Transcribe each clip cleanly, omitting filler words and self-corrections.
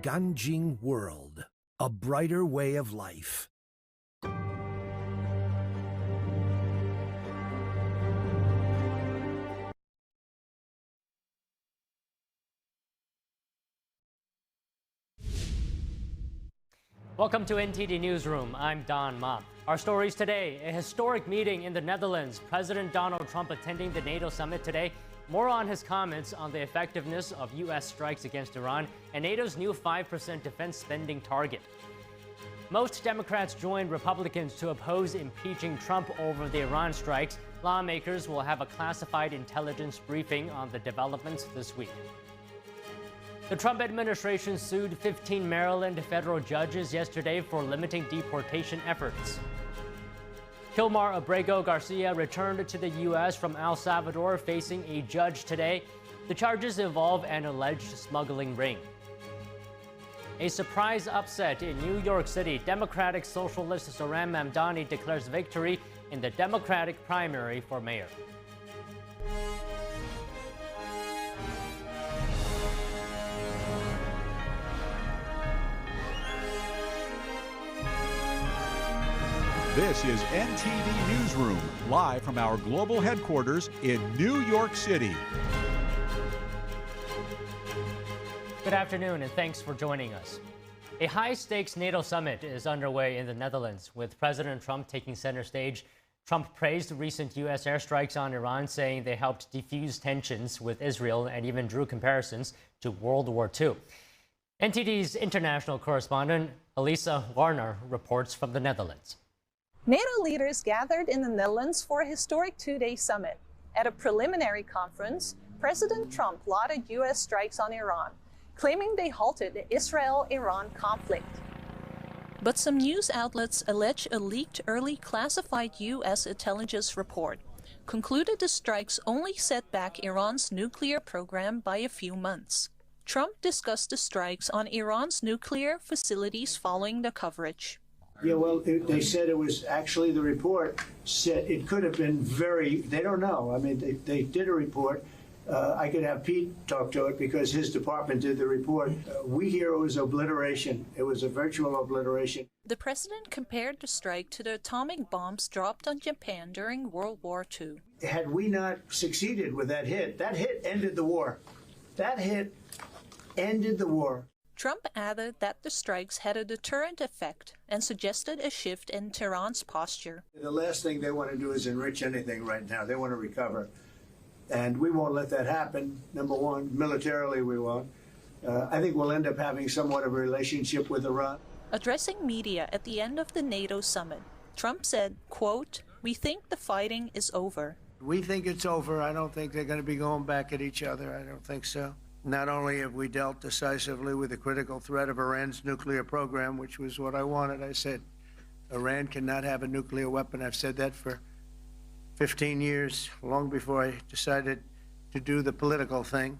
Ganjing world, a brighter way of life. Welcome to NTD Newsroom. I'm Don Ma. Our stories today: a historic meeting in the Netherlands. President Donald Trump attending the NATO summit today. More on his comments on the effectiveness of U.S. strikes against Iran and NATO's new 5% defense spending target. Most Democrats joined Republicans to oppose impeaching Trump over the Iran strikes. Lawmakers will have a classified intelligence briefing on the developments this week. The Trump administration sued 15 Maryland federal judges yesterday for limiting deportation efforts. Kilmar Abrego Garcia returned to the U.S. from El Salvador, facing a judge today. The charges involve an alleged smuggling ring. A surprise upset in New York City. Democratic Socialist Zohran Mamdani declares victory in the Democratic primary for mayor. This is NTD Newsroom, live from our global headquarters in New York City. Good afternoon, and thanks for joining us. A high-stakes NATO summit is underway in the Netherlands, with President Trump taking center stage. Trump praised recent U.S. airstrikes on Iran, saying they helped defuse tensions with Israel and even drew comparisons to World War II. NTD's international correspondent, Elisa Warner, reports from the Netherlands. NATO leaders gathered in the Netherlands for a historic two-day summit. At a preliminary conference, President Trump lauded U.S. strikes on Iran, claiming they halted the Israel-Iran conflict. But some news outlets allege a leaked early classified U.S. intelligence report concluded the strikes only set back Iran's nuclear program by a few months. Trump discussed the strikes on Iran's nuclear facilities following the coverage. Yeah, well, they said it was actually, the report said it could have been they don't know. I mean, they did a report. I could have Pete talk to it because his department did the report. We hear it was obliteration. It was a virtual obliteration. The president compared the strike to the atomic bombs dropped on Japan during World War II. Had we not succeeded with that hit ended the war. That hit ended the war. Trump added that the strikes had a deterrent effect and suggested a shift in Tehran's posture. The last thing they want to do is enrich anything right now. They want to recover. And we won't let that happen, number one. Militarily, we won't. I think we'll end up having somewhat of a relationship with Iran. Addressing media at the end of the NATO summit, Trump said, quote, "We think the fighting is over." We think it's over. I don't think they're going to be going back at each other. I don't think so. Not only have we dealt decisively with the critical threat of Iran's nuclear program, which was what I wanted. I said, Iran cannot have a nuclear weapon. I've said that for 15 years, long before I decided to do the political thing.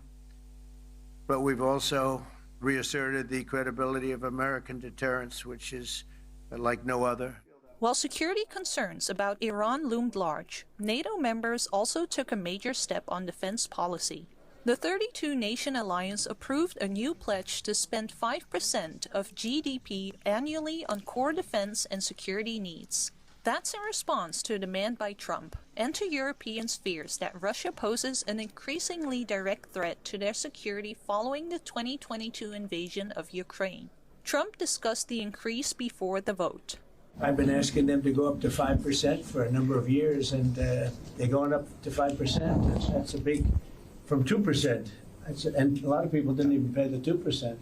But we've also reasserted the credibility of American deterrence, which is like no other. While security concerns about Iran loomed large, NATO members also took a major step on defense policy. The 32-nation alliance approved a new pledge to spend 5% of GDP annually on core defense and security needs. That's in response to a demand by Trump and to Europeans' fears that Russia poses an increasingly direct threat to their security following the 2022 invasion of Ukraine. Trump discussed the increase before the vote. I've been asking them to go up to 5% for a number of years, and they're going up to 5%. That's a big... from 2%. And a lot of people didn't even pay the 2%.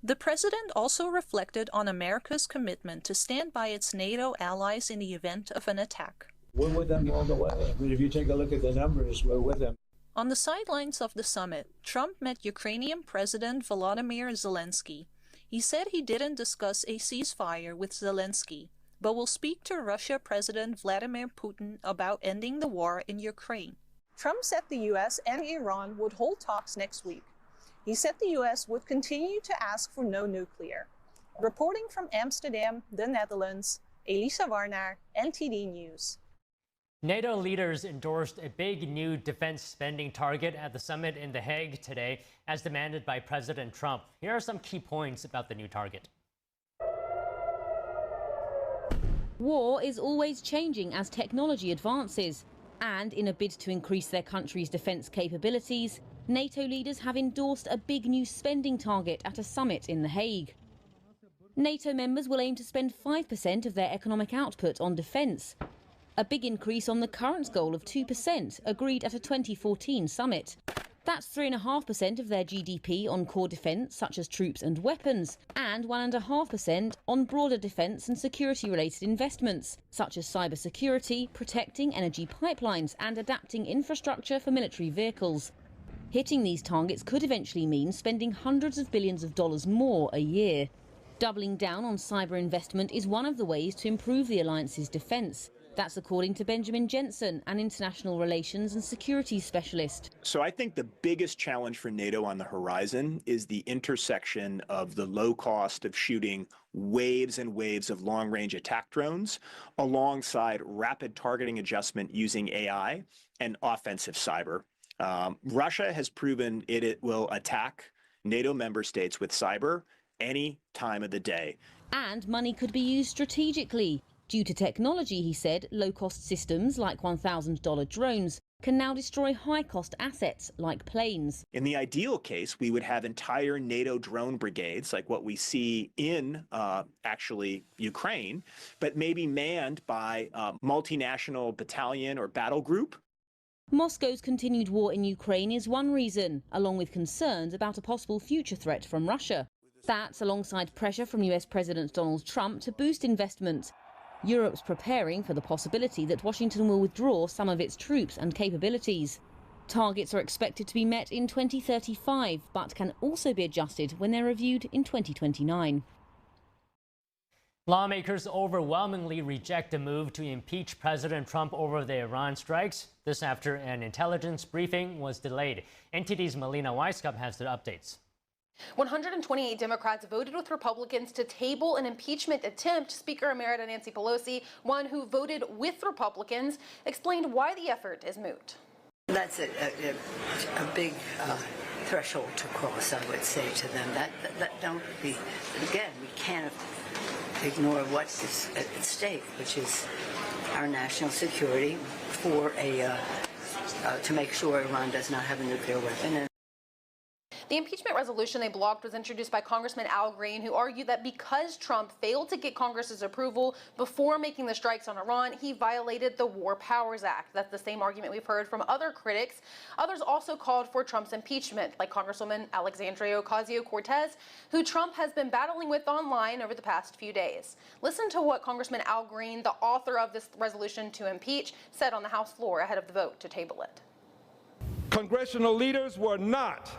The president also reflected on America's commitment to stand by its NATO allies in the event of an attack. We're with them all the way. I mean, if you take a look at the numbers, we're with them. On the sidelines of the summit, Trump met Ukrainian President Volodymyr Zelensky. He said he didn't discuss a ceasefire with Zelensky, but will speak to Russia President Vladimir Putin about ending the war in Ukraine. Trump said the U.S. and Iran would hold talks next week. He said the U.S. would continue to ask for no nuclear. Reporting from Amsterdam, the Netherlands, Elisa Warner, NTD News. NATO leaders endorsed a big new defense spending target at the summit in The Hague today, as demanded by President Trump. Here are some key points about the new target. War is always changing as technology advances, and in a bid to increase their country's defence capabilities, NATO leaders have endorsed a big new spending target at a summit in The Hague. NATO members will aim to spend 5% of their economic output on defence, a big increase on the current goal of 2% agreed at a 2014 summit. That's 3.5% of their GDP on core defence, such as troops and weapons, and 1.5% on broader defence and security-related investments, such as cybersecurity, protecting energy pipelines and adapting infrastructure for military vehicles. Hitting these targets could eventually mean spending hundreds of billions of dollars more a year. Doubling down on cyber investment is one of the ways to improve the alliance's defence. That's according to Benjamin Jensen, an international relations and security specialist. So I think the biggest challenge for NATO on the horizon is the intersection of the low cost of shooting waves and waves of long-range attack drones alongside rapid targeting adjustment using AI and offensive cyber. Russia has proven it will attack NATO member states with cyber any time of the day. And money could be used strategically. Due to technology, he said, low-cost systems like $1,000 drones can now destroy high-cost assets like planes. In the ideal case, we would have entire NATO drone brigades like what we see in actually Ukraine, but maybe manned by a multinational battalion or battle group. Moscow's continued war in Ukraine is one reason, along with concerns about a possible future threat from Russia. That's alongside pressure from US President Donald Trump to boost investment. Europe's preparing for the possibility that Washington will withdraw some of its troops and capabilities. Targets are expected to be met in 2035, but can also be adjusted when they're reviewed in 2029. Lawmakers overwhelmingly reject a move to impeach President Trump over the Iran strikes. This after an intelligence briefing was delayed. NTD's Melina Weisskopf has the updates. 128 Democrats voted with Republicans to table an impeachment attempt. Speaker Emerita Nancy Pelosi, one who voted with Republicans, explained why the effort is moot. That's a big threshold to cross, I would say to them. That don't be, again, we can't ignore what is at stake, which is our national security for to make sure Iran does not have a nuclear weapon. The impeachment resolution they blocked was introduced by Congressman Al Green, who argued that because Trump failed to get Congress's approval before making the strikes on Iran, he violated the War Powers Act. That's the same argument we've heard from other critics. Others also called for Trump's impeachment, like Congresswoman Alexandria Ocasio-Cortez, who Trump has been battling with online over the past few days. Listen to what Congressman Al Green, the author of this resolution to impeach, said on the House floor ahead of the vote to table it. Congressional leaders were not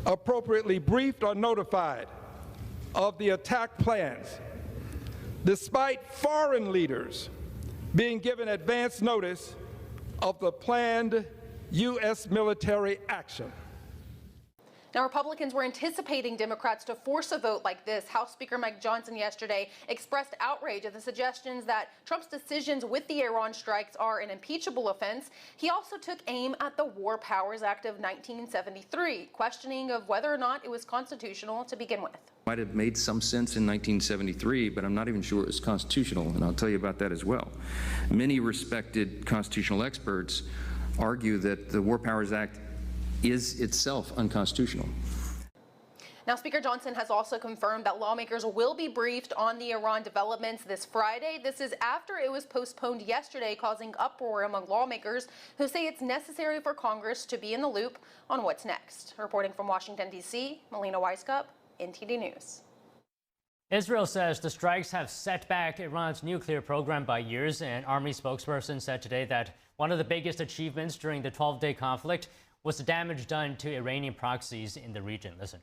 appropriately briefed or notified of the attack plans, despite foreign leaders being given advance notice of the planned U.S. military action. Now, Republicans were anticipating Democrats to force a vote like this. House Speaker Mike Johnson yesterday expressed outrage at the suggestions that Trump's decisions with the Iran strikes are an impeachable offense. He also took aim at the War Powers Act of 1973, questioning of whether or not it was constitutional to begin with. Might have made some sense in 1973, but I'm not even sure it was constitutional, and I'll tell you about that as well. Many respected constitutional experts argue that the War Powers Act is itself unconstitutional. Now, Speaker Johnson has also confirmed that lawmakers will be briefed on the Iran developments this Friday. This is after it was postponed yesterday, causing uproar among lawmakers who say it's necessary for Congress to be in the loop on what's next. Reporting from Washington, D.C., Melina Weisskopf, NTD News. Israel says the strikes have set back Iran's nuclear program by years. An army spokesperson said today that one of the biggest achievements during the 12-day conflict was the damage done to Iranian proxies in the region. Listen.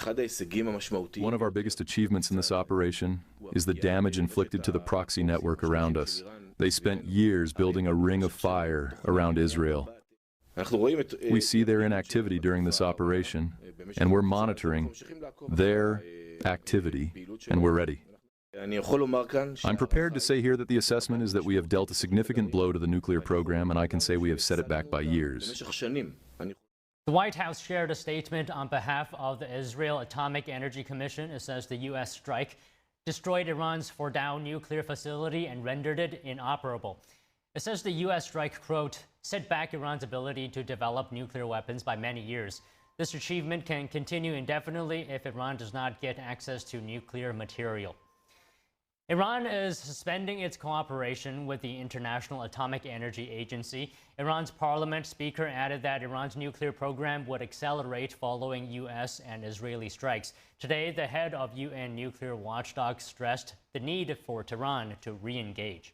One of our biggest achievements in this operation is the damage inflicted to the proxy network around us. They spent years building a ring of fire around Israel. We see their inactivity during this operation, and we're monitoring their activity, and we're ready. I'm prepared to say here that the assessment is that we have dealt a significant blow to the nuclear program, and I can say we have set it back by years. The White House shared a statement on behalf of the Israel Atomic Energy Commission. It says the U.S. strike destroyed Iran's Fordow nuclear facility and rendered it inoperable. It says the U.S. strike, quote, set back Iran's ability to develop nuclear weapons by many years. This achievement can continue indefinitely if Iran does not get access to nuclear material. Iran is suspending its cooperation with the International Atomic Energy Agency. Iran's parliament speaker added that Iran's nuclear program would accelerate following U.S. and Israeli strikes. Today, the head of UN nuclear watchdog stressed the need for Tehran to re-engage.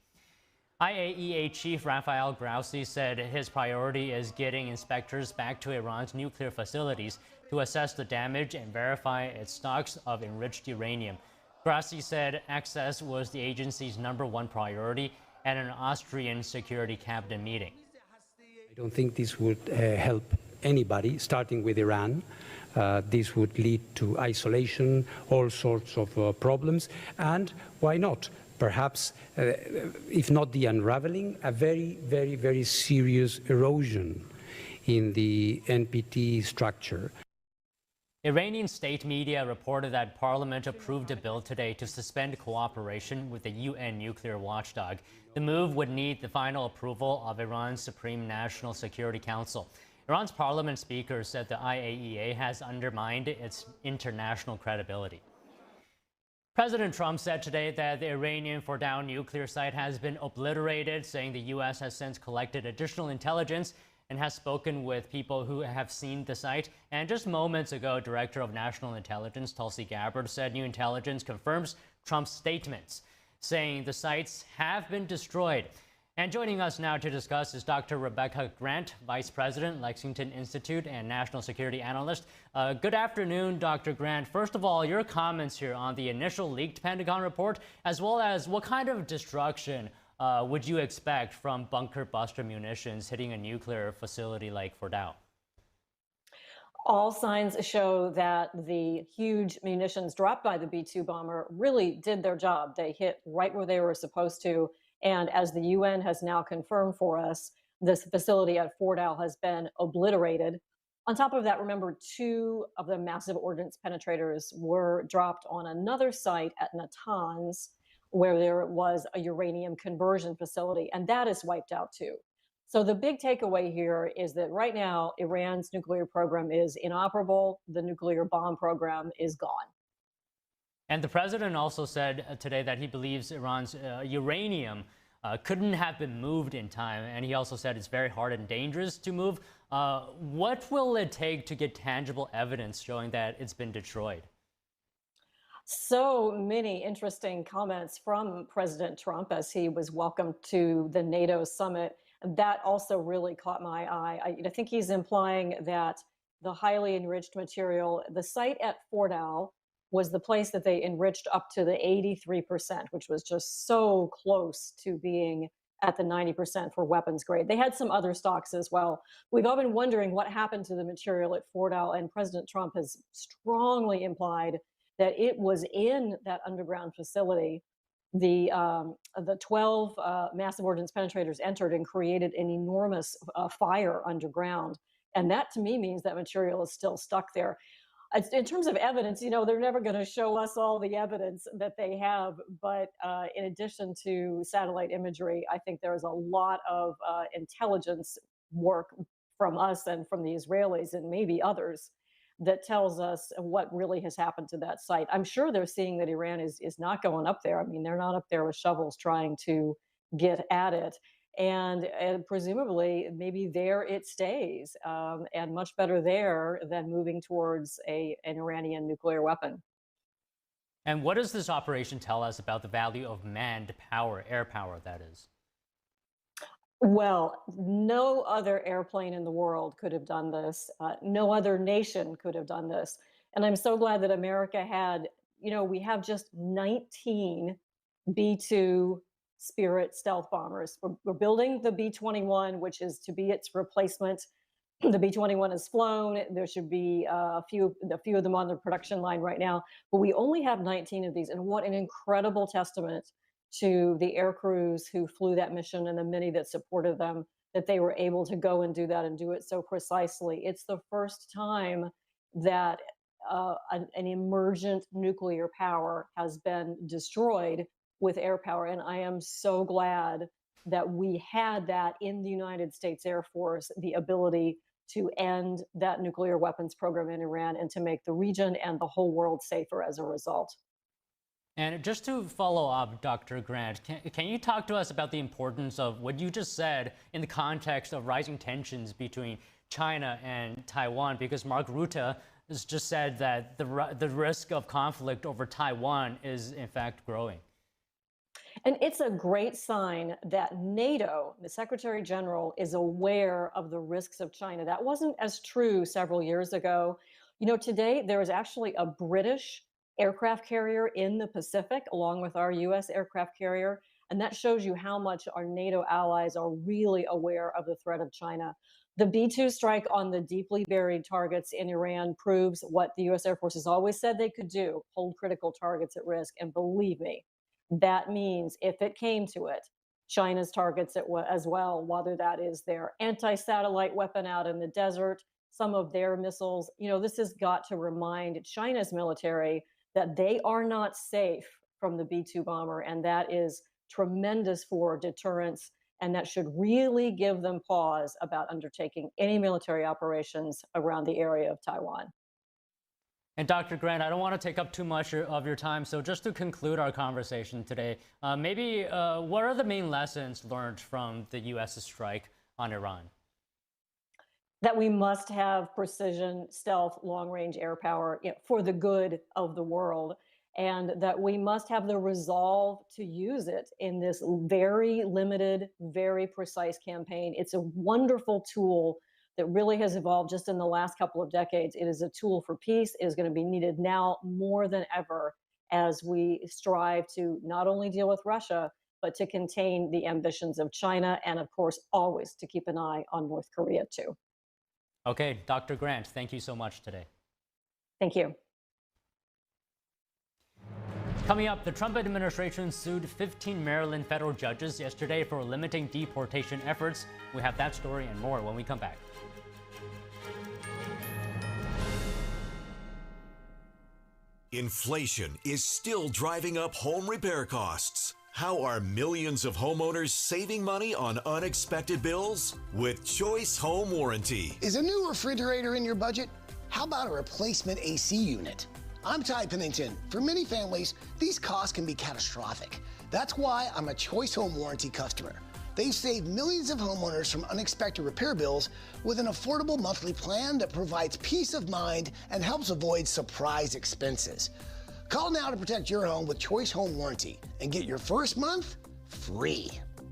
IAEA Chief Rafael Grossi said his priority is getting inspectors back to Iran's nuclear facilities to assess the damage and verify its stocks of enriched uranium. Grossi said access was the agency's #1 priority at an Austrian security cabinet meeting. I don't think this would help anybody, starting with Iran. This would lead to isolation, all sorts of problems, and why not? Perhaps, if not the unraveling, a very, very, very serious erosion in the NPT structure. Iranian state media reported that Parliament approved a bill today to suspend cooperation with the UN nuclear watchdog. The move would need the final approval of Iran's Supreme National Security Council. Iran's parliament speaker said the IAEA has undermined its international credibility. President Trump said today that the Iranian Fordow nuclear site has been obliterated, saying the U.S. has since collected additional intelligence and has spoken with people who have seen the site. And just moments ago, Director of National Intelligence Tulsi Gabbard said new intelligence confirms Trump's statements, saying the sites have been destroyed. And joining us now to discuss is Dr. Rebecca Grant, Vice President, Lexington Institute and National Security Analyst. Good afternoon, Dr. Grant. First of all, your comments here on the initial leaked Pentagon report, as well as what kind of destruction would you expect from bunker buster munitions hitting a nuclear facility like Fordow? All signs show that the huge munitions dropped by the B-2 bomber really did their job. They hit right where they were supposed to. And as the UN has now confirmed for us, this facility at Fordow has been obliterated. On top of that, remember, 2 of the massive ordnance penetrators were dropped on another site at Natanz, where there was a uranium conversion facility, and that is wiped out too. So the big takeaway here is that right now, Iran's nuclear program is inoperable. The nuclear bomb program is gone. And the president also said today that he believes Iran's uranium couldn't have been moved in time. And he also said it's very hard and dangerous to move. What will it take to get tangible evidence showing that it's been destroyed? So many interesting comments from President Trump as he was welcomed to the NATO summit. That also really caught my eye. I think he's implying that the highly enriched material, the site at Fordow was the place that they enriched up to the 83%, which was just so close to being at the 90% for weapons grade. They had some other stocks as well. We've all been wondering what happened to the material at Fordow, and President Trump has strongly implied that it was in that underground facility. The 12 massive ordnance penetrators entered and created an enormous fire underground. And that to me means that material is still stuck there. In terms of evidence, they're never going to show us all the evidence that they have. But in addition to satellite imagery, I think there's a lot of intelligence work from us and from the Israelis and maybe others that tells us what really has happened to that site. I'm sure they're seeing that Iran is not going up there. I mean, they're not up there with shovels trying to get at it. And presumably, maybe there it stays, and much better there than moving towards an Iranian nuclear weapon. And what does this operation tell us about the value of manned power, air power, that is? Well, no other airplane in the world could have done this. No other nation could have done this. And I'm so glad that America had, we have just 19 B-2 Spirit stealth bombers. We're building the B-21, which is to be its replacement. The B-21 has flown. There should be a few of them on the production line right now, but we only have 19 of these. And what an incredible testament to the air crews who flew that mission and the many that supported them, that they were able to go and do that and do it so precisely. It's the first time that an emergent nuclear power has been destroyed with air power. And I am so glad that we had that in the United States Air Force, the ability to end that nuclear weapons program in Iran and to make the region and the whole world safer as a result. And just to follow up, Dr. Grant, can you talk to us about the importance of what you just said in the context of rising tensions between China and Taiwan? Because Mark Rutte has just said that the risk of conflict over Taiwan is in fact growing. And it's a great sign that NATO, the Secretary General, is aware of the risks of China. That wasn't as true several years ago. You know, today there is actually a British aircraft carrier in the Pacific, along with our U.S. aircraft carrier. And that shows you how much our NATO allies are really aware of the threat of China. The B-2 strike on the deeply buried targets in Iran proves what the U.S. Air Force has always said they could do, hold critical targets at risk. And believe me, that means if it came to it, China's targets as well, whether that is their anti-satellite weapon out in the desert, some of their missiles. You know, this has got to remind China's military that they are not safe from the B-2 bomber, and that is tremendous for deterrence, and that should really give them pause about undertaking any military operations around the area of Taiwan. And Dr. Grant, I don't want to take up too much of your time, so just to conclude our conversation today, maybe what are the main lessons learned from the U.S. strike on Iran? That we must have precision, stealth, long-range air power, you know, for the good of the world, and that we must have the resolve to use it in this very limited, very precise campaign. It's a wonderful tool that really has evolved just in the last couple of decades. It is a tool for peace. It is going to be needed now more than ever as we strive to not only deal with Russia, but to contain the ambitions of China, and of course, always to keep an eye on North Korea too. Okay, Dr. Grant, thank you so much today. Thank you. Coming up, the Trump administration sued 15 Maryland federal judges yesterday for limiting deportation efforts. We have that story and more when we come back. Inflation is still driving up home repair costs. How are millions of homeowners saving money on unexpected bills? With Choice Home Warranty. Is a new refrigerator in your budget? How about a replacement AC unit? I'm Ty Pennington. For many families, these costs can be catastrophic. That's why I'm a Choice Home Warranty customer. They've saved millions of homeowners from unexpected repair bills with an affordable monthly plan that provides peace of mind and helps avoid surprise expenses. Call now to protect your home with Choice Home Warranty and get your first month free.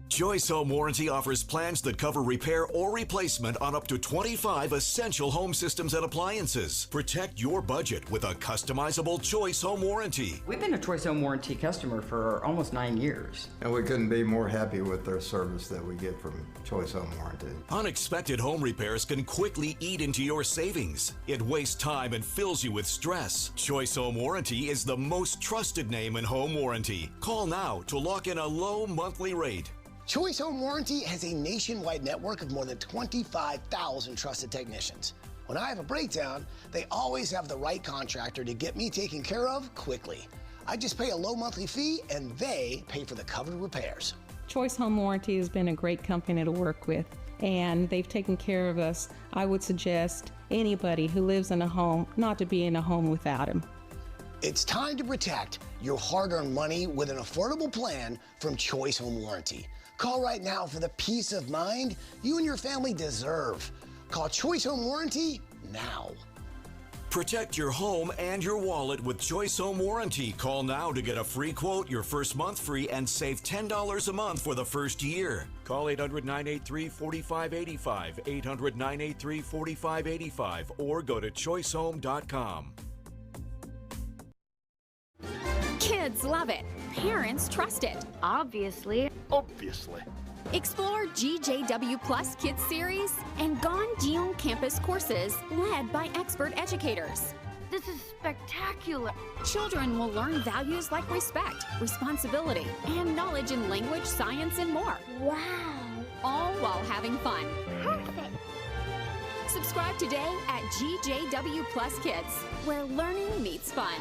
Choice Home Warranty offers plans that cover repair or replacement on up to 25 essential home systems and appliances. Protect your budget with a customizable Choice Home Warranty. We've been a Choice Home Warranty customer for almost 9 years. And we couldn't be more happy with their service that we get from Choice Home Warranty. Unexpected home repairs can quickly eat into your savings. It wastes time and fills you with stress. Choice Home Warranty is the most trusted name in home warranty. Call now to lock in a low monthly rate. Choice Home Warranty has a nationwide network of more than 25,000 trusted technicians. When I have a breakdown, they always have the right contractor to get me taken care of quickly. I just pay a low monthly fee and they pay for the covered repairs. Choice Home Warranty has been a great company to work with, and they've taken care of us. I would suggest anybody who lives in a home not to be in a home without him. It's time to protect your hard-earned money with an affordable plan from Choice Home Warranty. Call right now for the peace of mind you and your family deserve. Call Choice Home Warranty now. Protect your home and your wallet with Choice Home Warranty. Call now to get a free quote, your first month free, and save $10 a month for the first year. Call 800-983-4585, 800-983-4585, or go to choicehome.com. Kids love it. Parents trust it. Obviously. Explore GJW Plus Kids Series and Ganjiong Campus courses led by expert educators. This is spectacular. Children will learn values like respect, responsibility, and knowledge in language, science, and more. Wow. All while having fun. Perfect. Subscribe today at GJW Plus Kids, where learning meets fun.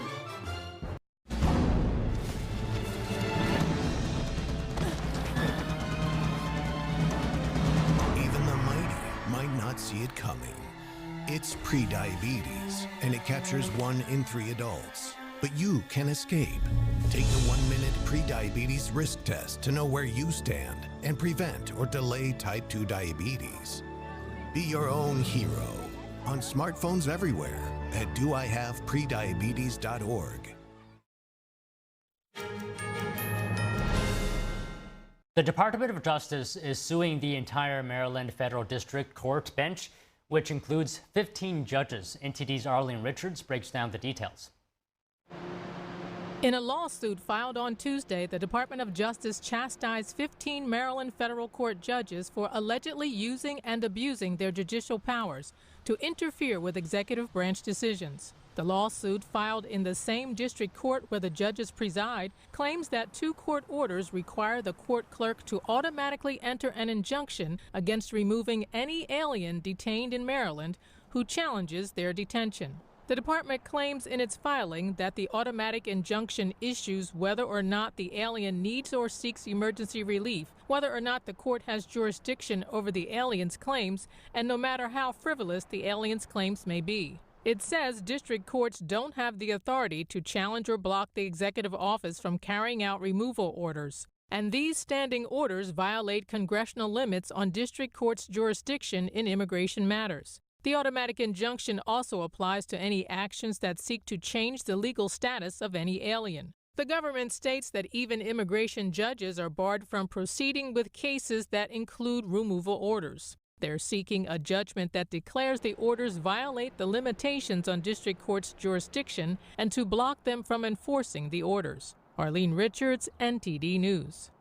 Even the mighty might not see it coming. It's prediabetes, and it captures 1 in 3 adults. But you can escape. Take the 1-minute prediabetes risk test to know where you stand and prevent or delay type 2 diabetes. Be your own hero on smartphones everywhere at doihaveprediabetes.org. The Department of Justice is suing the entire Maryland Federal District Court bench, which includes 15 judges. NTD's Arlene Richards breaks down the details. In a lawsuit filed on Tuesday, the Department of Justice chastised 15 Maryland federal court judges for allegedly using and abusing their judicial powers to interfere with executive branch decisions. The lawsuit, filed in the same district court where the judges preside, claims that 2 court orders require the court clerk to automatically enter an injunction against removing any alien detained in Maryland who challenges their detention. The department claims in its filing that the automatic injunction issues whether or not the alien needs or seeks emergency relief, whether or not the court has jurisdiction over the alien's claims, and no matter how frivolous the alien's claims may be. It says district courts don't have the authority to challenge or block the executive office from carrying out removal orders. And these standing orders violate congressional limits on district courts' jurisdiction in immigration matters. The automatic injunction also applies to any actions that seek to change the legal status of any alien. The government states that even immigration judges are barred from proceeding with cases that include removal orders. They're seeking a judgment that declares the orders violate the limitations on district courts' jurisdiction and to block them from enforcing the orders. Arlene Richards, NTD News.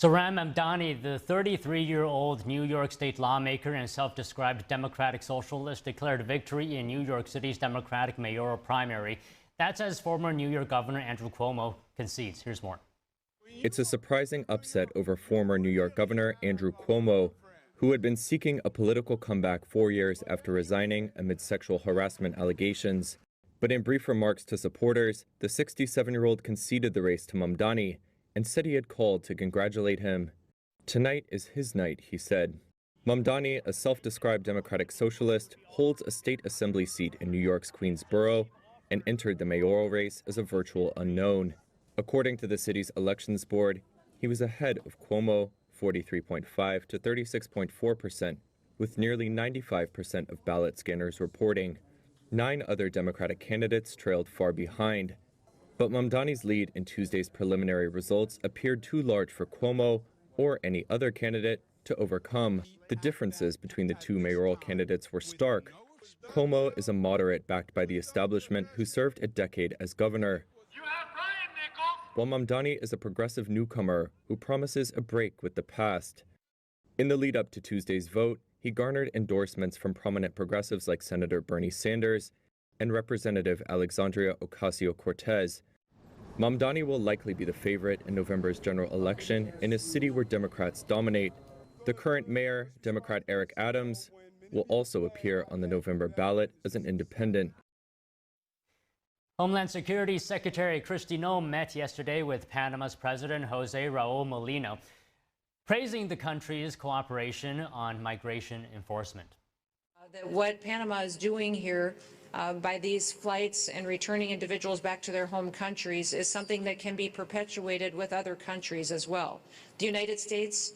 Zohran Mamdani, the 33-year-old New York State lawmaker and self-described Democratic Socialist, declared victory in New York City's Democratic mayoral primary. That's as former New York Governor Andrew Cuomo concedes. Here's more. It's a surprising upset over former New York Governor Andrew Cuomo, who had been seeking a political comeback 4 years after resigning amid sexual harassment allegations. But in brief remarks to supporters, the 67-year-old conceded the race to Mamdani and said he had called to congratulate him. "Tonight is his night," he said. Mamdani, a self-described Democratic Socialist, holds a state assembly seat in New York's Queens Borough and entered the mayoral race as a virtual unknown. According to the city's elections board, he was ahead of Cuomo, 43.5 to 36.4%, with nearly 95% of ballot scanners reporting. 9 other Democratic candidates trailed far behind. But Mamdani's lead in Tuesday's preliminary results appeared too large for Cuomo or any other candidate to overcome. The differences between the 2 mayoral candidates were stark. Cuomo is a moderate backed by the establishment who served a decade as governor, while Mamdani is a progressive newcomer who promises a break with the past. In the lead up to Tuesday's vote, he garnered endorsements from prominent progressives like Senator Bernie Sanders and Representative Alexandria Ocasio-Cortez. Mamdani will likely be the favorite in November's general election in a city where Democrats dominate. The current mayor, Democrat Eric Adams, will also appear on the November ballot as an independent. Homeland Security Secretary Kristi Noem met yesterday with Panama's President Jose Raul Molino, praising the country's cooperation on migration enforcement. What Panama is doing here by these flights and returning individuals back to their home countries is something that can be perpetuated with other countries as well. The United States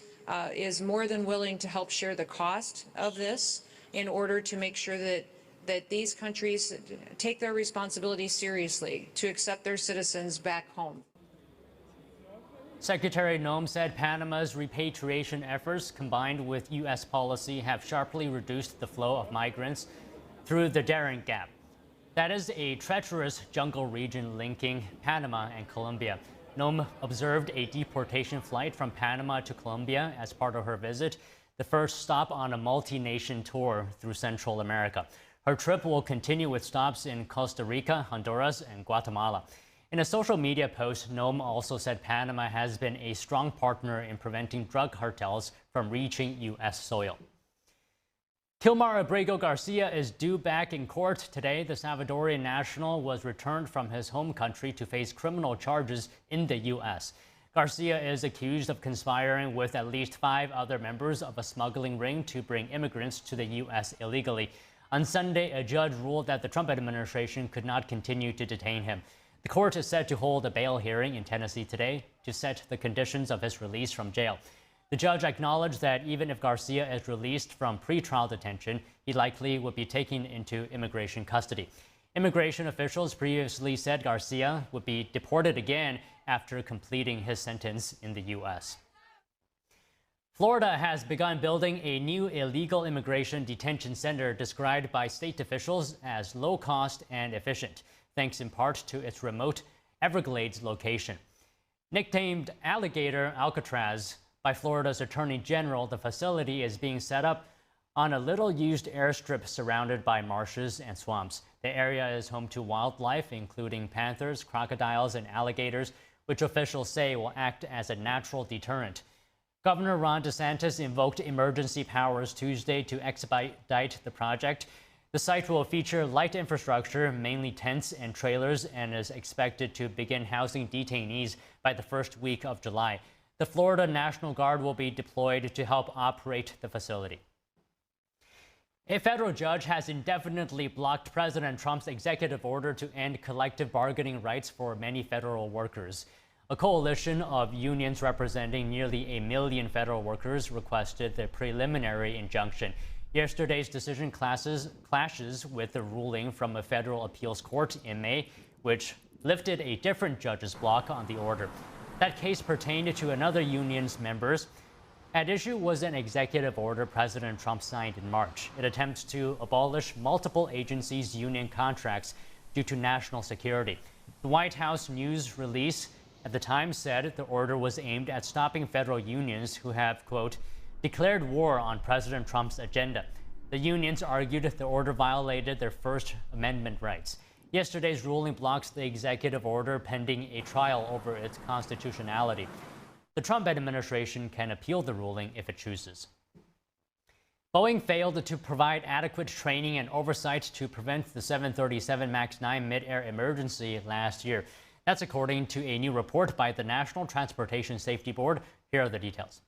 is more than willing to help share the cost of this in order to make sure that these countries take their responsibility seriously to accept their citizens back home. Secretary Noem said Panama's repatriation efforts, combined with U.S. policy, have sharply reduced the flow of migrants through the Darien Gap. That is a treacherous jungle region linking Panama and Colombia. Noem observed a deportation flight from Panama to Colombia as part of her visit, the first stop on a multi-nation tour through Central America. Her trip will continue with stops in Costa Rica, Honduras, and Guatemala. In a social media post, Noem also said Panama has been a strong partner in preventing drug cartels from reaching U.S. soil. Kilmar Abrego Garcia is due back in court today. The Salvadorian national was returned from his home country to face criminal charges in the U.S. Garcia is accused of conspiring with at least 5 other members of a smuggling ring to bring immigrants to the U.S. illegally. On Sunday, a judge ruled that the Trump administration could not continue to detain him. The court is set to hold a bail hearing in Tennessee today to set the conditions of his release from jail. The judge acknowledged that even if Garcia is released from pretrial detention, he likely would be taken into immigration custody. Immigration officials previously said Garcia would be deported again after completing his sentence in the U.S. Florida has begun building a new illegal immigration detention center described by state officials as low-cost and efficient, thanks in part to its remote Everglades location. Nicknamed Alligator Alcatraz by Florida's Attorney General, the facility is being set up on a little-used airstrip surrounded by marshes and swamps. The area is home to wildlife, including panthers, crocodiles, and alligators, which officials say will act as a natural deterrent. Governor Ron DeSantis invoked emergency powers Tuesday to expedite the project. The site will feature light infrastructure, mainly tents and trailers, and is expected to begin housing detainees by the first week of July. The Florida National Guard will be deployed to help operate the facility. A federal judge has indefinitely blocked President Trump's executive order to end collective bargaining rights for many federal workers. A coalition of unions representing nearly 1 million federal workers requested the preliminary injunction. Yesterday's decision clashes with the ruling from a federal appeals court in May, which lifted a different judge's block on the order. That case pertained to another union's members. At issue was an executive order President Trump signed in March. It attempts to abolish multiple agencies' union contracts due to national security. The White House news release at the time said the order was aimed at stopping federal unions who have, quote, declared war on President Trump's agenda. The unions argued the order violated their First Amendment rights. Yesterday's ruling blocks the executive order pending a trial over its constitutionality. The Trump administration can appeal the ruling if it chooses. Boeing failed to provide adequate training and oversight to prevent the 737 MAX 9 mid-air emergency last year. That's according to a new report by the National Transportation Safety Board. Here are the details.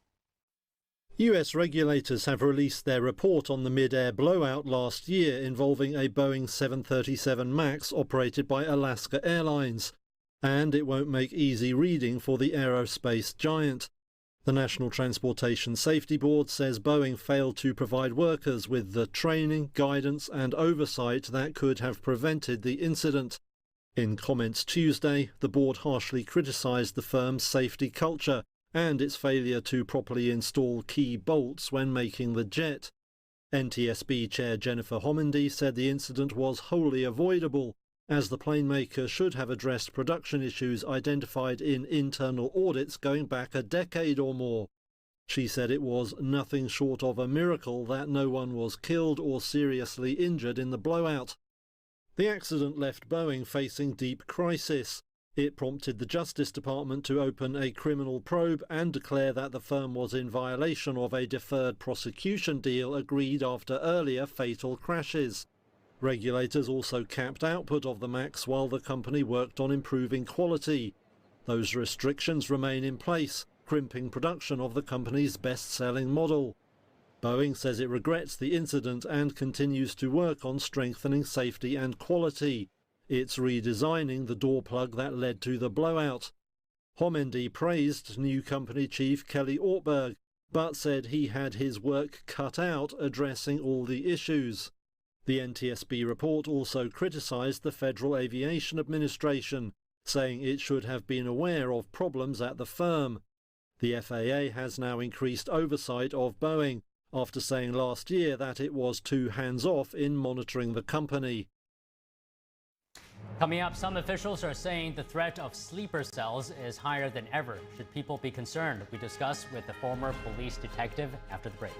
US regulators have released their report on the mid-air blowout last year involving a Boeing 737 MAX operated by Alaska Airlines. And it won't make easy reading for the aerospace giant. The National Transportation Safety Board says Boeing failed to provide workers with the training, guidance and oversight that could have prevented the incident. In comments Tuesday, the board harshly criticised the firm's safety culture and its failure to properly install key bolts when making the jet. NTSB Chair Jennifer Homendy said the incident was wholly avoidable, as the plane maker should have addressed production issues identified in internal audits going back a decade or more. She said it was nothing short of a miracle that no one was killed or seriously injured in the blowout. The accident left Boeing facing deep crisis. It prompted the Justice Department to open a criminal probe and declare that the firm was in violation of a deferred prosecution deal agreed after earlier fatal crashes. Regulators also capped output of the MAX while the company worked on improving quality. Those restrictions remain in place, crimping production of the company's best-selling model. Boeing says it regrets the incident and continues to work on strengthening safety and quality. It's redesigning the door plug that led to the blowout. Homendy praised new company chief Kelly Ortberg, but said he had his work cut out addressing all the issues. The NTSB report also criticised the Federal Aviation Administration, saying it should have been aware of problems at the firm. The FAA has now increased oversight of Boeing, after saying last year that it was too hands-off in monitoring the company. Coming up, some officials are saying the threat of sleeper cells is higher than ever. Should people be concerned? We discuss with the former police detective after the break.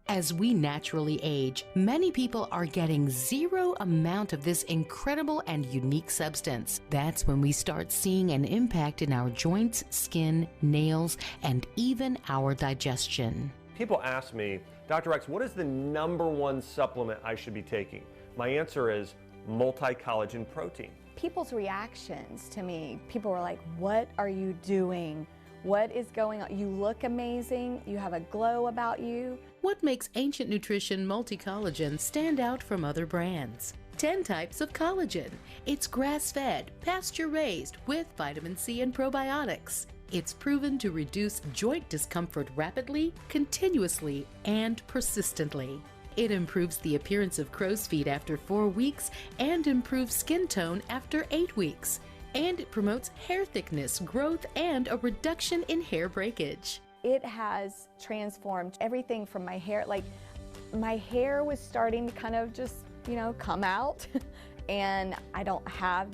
As we naturally age, many people are getting zero amount of this incredible and unique substance. That's when we start seeing an impact in our joints, skin, nails, and even our digestion. People ask me, Dr. X, what is the #1 supplement I should be taking? My answer is multi-collagen protein. People's reactions to me, people were like, what are you doing? What is going on? You look amazing. You have a glow about you. What makes Ancient Nutrition Multi-Collagen stand out from other brands? 10 types of collagen. It's grass-fed, pasture-raised with vitamin C and probiotics. It's proven to reduce joint discomfort rapidly, continuously, and persistently. It improves the appearance of crow's feet after 4 weeks and improves skin tone after 8 weeks. And it promotes hair thickness, growth, and a reduction in hair breakage. It has transformed everything from my hair. Like, my hair was starting to kind of just, come out, and I don't have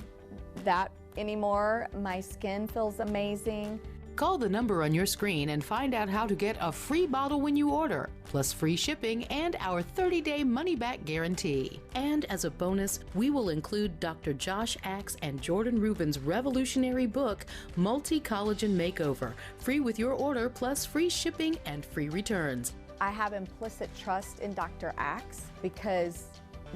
that anymore. My skin feels amazing. Call the number on your screen and find out how to get a free bottle when you order, plus free shipping and our 30-day money-back guarantee. And as a bonus, we will include Dr. Josh Axe and Jordan Rubin's revolutionary book, Multi-Collagen Makeover, free with your order, plus free shipping and free returns. I have implicit trust in Dr. Axe because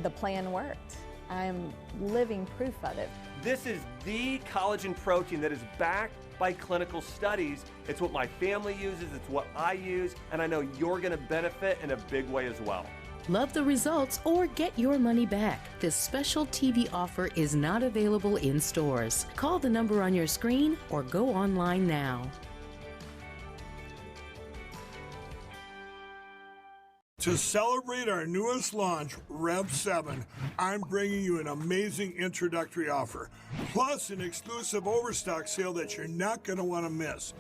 the plan worked. I am living proof of it. This is the collagen protein that is backed by clinical studies. It's what my family uses, it's what I use, and I know you're going to benefit in a big way as well. Love the results or get your money back. This special TV offer is not available in stores. Call the number on your screen or go online now. To celebrate our newest launch, Rev 7, I'm bringing you an amazing introductory offer, plus an exclusive overstock sale that you're not going to want to miss.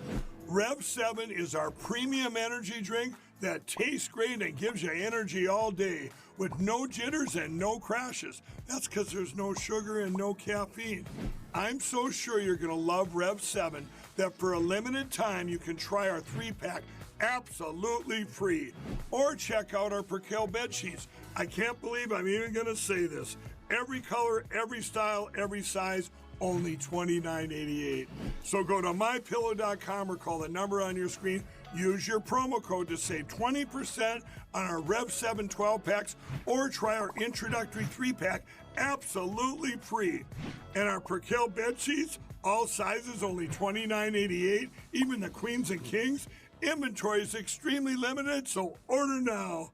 Rev 7 is our premium energy drink that tastes great and gives you energy all day with no jitters and no crashes. That's because there's no sugar and no caffeine. I'm so sure you're going to love Rev 7 that for a limited time you can try our 3-pack absolutely free. Or check out our Percale bed sheets. I can't believe I'm even going to say this. Every color, every style, every size, only $29.88. So go to mypillow.com or call the number on your screen. Use your promo code to save 20% on our Rev 7 12-packs or try our introductory 3-pack absolutely free. And our Percale bed sheets, all sizes, only $29.88, even the queens and kings. Inventory is extremely limited, so order now.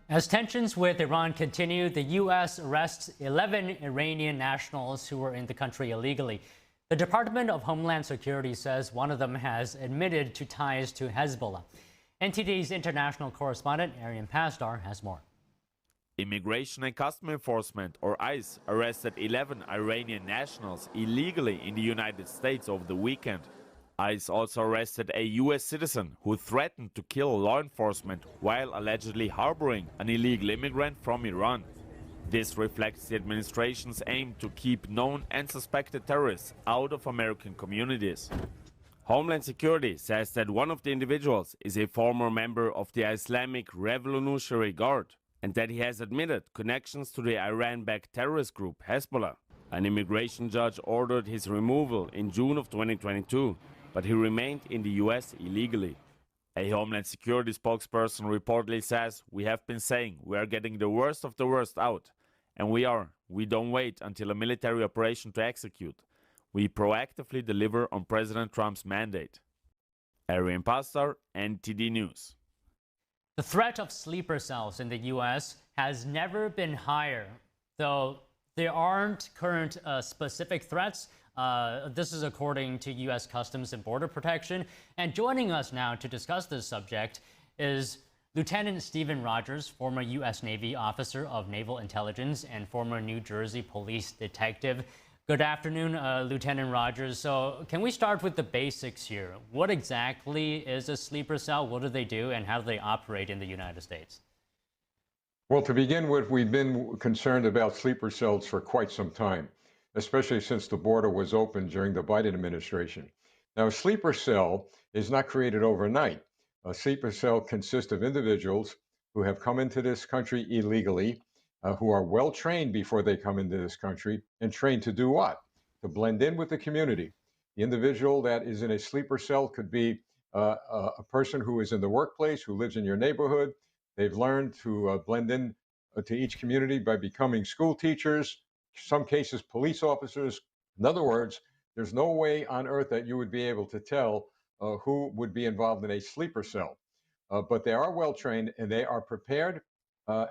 As tensions with Iran continue, the U.S. arrests 11 Iranian nationals who were in the country illegally. The Department of Homeland Security says one of them has admitted to ties to Hezbollah. NTD's international correspondent, Arian Pasdar, has more. Immigration and Customs Enforcement, or ICE, arrested 11 Iranian nationals illegally in the United States over the weekend. ICE also arrested a U.S. citizen who threatened to kill law enforcement while allegedly harboring an illegal immigrant from Iran. This reflects the administration's aim to keep known and suspected terrorists out of American communities. Homeland Security says that one of the individuals is a former member of the Islamic Revolutionary Guard, and that he has admitted connections to the Iran-backed terrorist group Hezbollah. An immigration judge ordered his removal in June of 2022, but he remained in the U.S. illegally. A Homeland Security spokesperson reportedly says, "We have been saying we are getting the worst of the worst out, and we are. We don't wait until a military operation to execute. We proactively deliver on President Trump's mandate." Arian Pasdar, NTD News. The threat of sleeper cells in the U.S. has never been higher, though there aren't current specific threats. This is according to U.S. Customs and Border Protection. And joining us now to discuss this subject is Lieutenant Stephen Rogers, former U.S. Navy officer of Naval Intelligence and former New Jersey police detective. Good afternoon, Lieutenant Rogers. So can we start with the basics here? What exactly is a sleeper cell? What do they do, and how do they operate in the United States? Well, to begin with, we've been concerned about sleeper cells for quite some time, especially since the border was open during the Biden administration. Now, a sleeper cell is not created overnight. A sleeper cell consists of individuals who have come into this country illegally, who are well trained before they come into this country, and trained to do what? To blend in with the community. The individual that is in a sleeper cell could be a person who is in the workplace, who lives in your neighborhood. They've learned to blend in to each community by becoming school teachers, some cases police officers. In other words, there's no way on earth that you would be able to tell who would be involved in a sleeper cell. But they are well trained, and they are prepared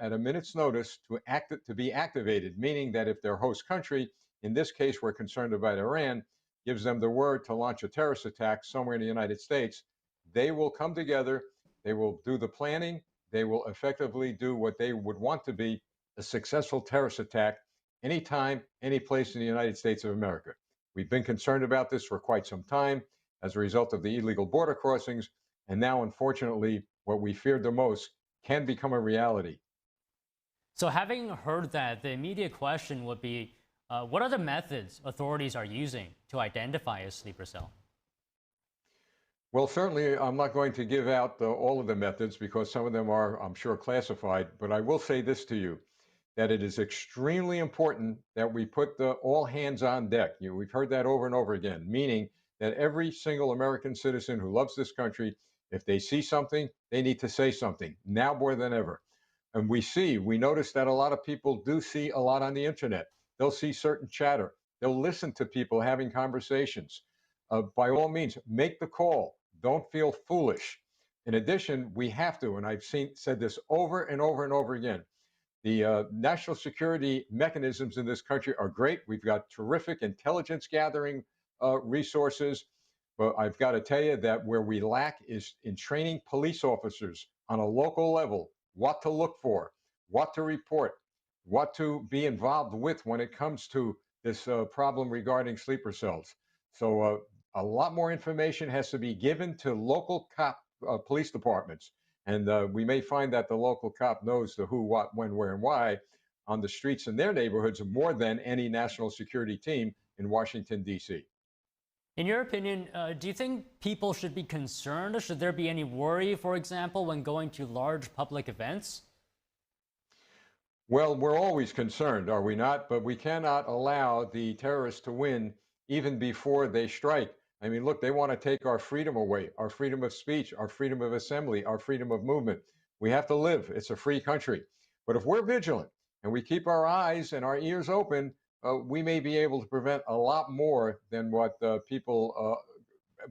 at a minute's notice to be activated, meaning that if their host country, in this case we're concerned about Iran, gives them the word to launch a terrorist attack somewhere in the United States, they will come together, they will do the planning, they will effectively do what they would want to be a successful terrorist attack anytime, any place in the United States of America. We've been concerned about this for quite some time as a result of the illegal border crossings, and now, unfortunately, what we feared the most can become a reality. So having heard that, the immediate question would be, what are the methods authorities are using to identify a sleeper cell? Well, certainly, I'm not going to give out all of the methods because some of them are, I'm sure, classified. But I will say this to you, that it is extremely important that we put all hands on deck. We've heard that over and over again, meaning that every single American citizen who loves this country, if they see something, they need to say something, now more than ever. And we notice that a lot of people do see a lot on the internet. They'll see certain chatter. They'll listen to people having conversations. By all means, make the call. Don't feel foolish. In addition, we have to, and I've said this over and over and over again, the national security mechanisms in this country are great. We've got terrific intelligence gathering resources. But I've got to tell you that where we lack is in training police officers on a local level, what to look for, what to report, what to be involved with when it comes to this problem regarding sleeper cells. So a lot more information has to be given to local police departments. And we may find that the local cop knows the who, what, when, where, and why on the streets in their neighborhoods more than any national security team in Washington, D.C. In your opinion, do you think people should be concerned, or should there be any worry, for example, when going to large public events? Well, we're always concerned, are we not? But we cannot allow the terrorists to win even before they strike. I mean, look, they want to take our freedom away, our freedom of speech, our freedom of assembly, our freedom of movement. We have to live. It's a free country. But if we're vigilant and we keep our eyes and our ears open, we may be able to prevent a lot more than what people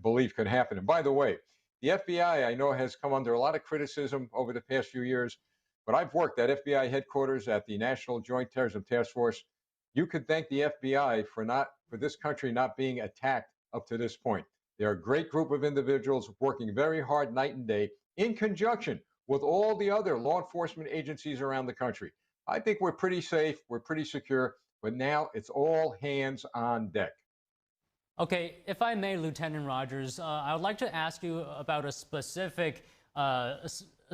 believe could happen. And by the way, the FBI, I know, has come under a lot of criticism over the past few years, but I've worked at FBI headquarters at the National Joint Terrorism Task Force. You could thank the FBI for this country not being attacked up to this point. They're a great group of individuals working very hard night and day in conjunction with all the other law enforcement agencies around the country. I think we're pretty safe, we're pretty secure, but now it's all hands on deck. Okay, if I may, Lieutenant Rogers, I would like to ask you about a specific,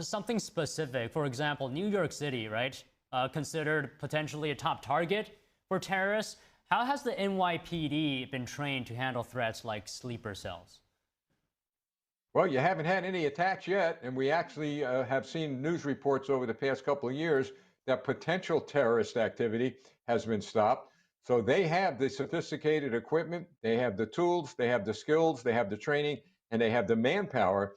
something specific. For example, New York City, right, considered potentially a top target for terrorists. How has the NYPD been trained to handle threats like sleeper cells? Well, you haven't had any attacks yet, and we actually have seen news reports over the past couple of years that potential terrorist activity has been stopped. So they have the sophisticated equipment, they have the tools, they have the skills, they have the training, and they have the manpower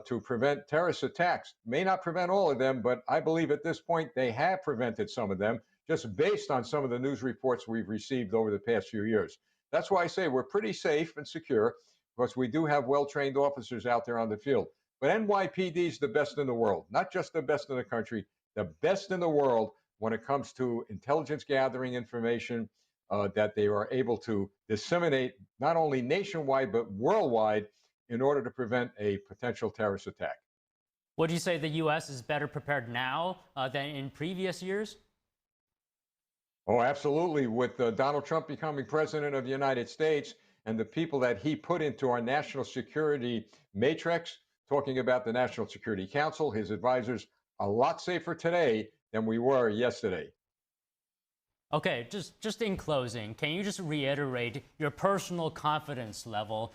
to prevent terrorist attacks. May not prevent all of them, but I believe at this point they have prevented some of them, just based on some of the news reports we've received over the past few years. That's why I say we're pretty safe and secure, because we do have well-trained officers out there on the field. But NYPD is the best in the world, not just the best in the country, the best in the world when it comes to intelligence gathering information that they are able to disseminate not only nationwide but worldwide in order to prevent a potential terrorist attack. Would you say the U.S. is better prepared now than in previous years? Oh, absolutely. With Donald Trump becoming president of the United States and the people that he put into our national security matrix, talking about the National Security Council, his advisors, a lot safer today than we were yesterday. Okay, just in closing, can you just reiterate your personal confidence level